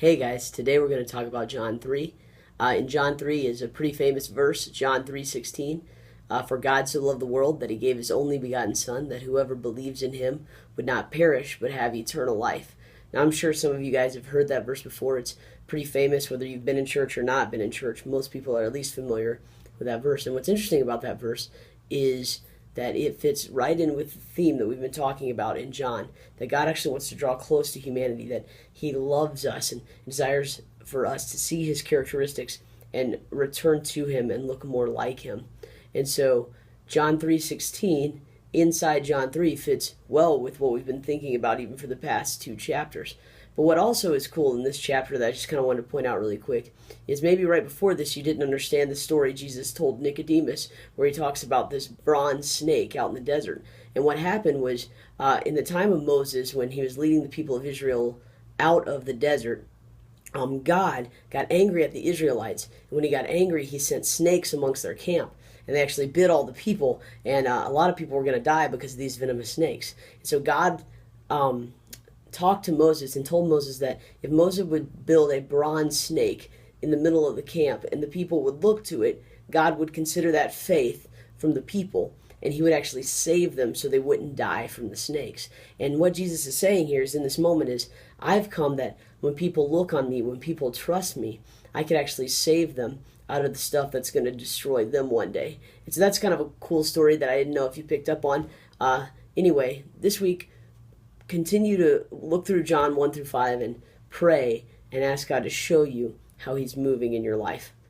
Hey guys, today we're going to talk about John 3. In John 3 is a pretty famous verse, John 3:16. For God so loved the world that he gave his only begotten Son, that whoever believes in him would not perish but have eternal life. Now I'm sure some of you guys have heard that verse before. It's pretty famous, whether you've been in church or not been in church. Most people are at least familiar with that verse. And what's interesting about that verse is that it fits right in with the theme that we've been talking about in John, that God actually wants to draw close to humanity, that he loves us and desires for us to see his characteristics and return to him and look more like him. And so John 3:16 inside John 3 fits well with what we've been thinking about even for the past two chapters. But what also is cool in this chapter that I just kind of wanted to point out really quick is maybe right before this you didn't understand the story Jesus told Nicodemus, where he talks about this bronze snake out in the desert. And what happened was in the time of Moses, when he was leading the people of Israel out of the desert, God got angry at the Israelites. And when he got angry, he sent snakes amongst their camp. And they actually bit all the people. And a lot of people were going to die because of these venomous snakes. And so God talked to Moses and told Moses that if Moses would build a bronze snake in the middle of the camp and the people would look to it, God would consider that faith from the people and he would actually save them so they wouldn't die from the snakes. And what Jesus is saying here is in this moment is, I've come that when people look on me, when people trust me, I could actually save them out of the stuff that's going to destroy them one day. And so that's kind of a cool story that I didn't know if you picked up on. Anyway, this week, continue to look through John 1 through 5 and pray and ask God to show you how he's moving in your life.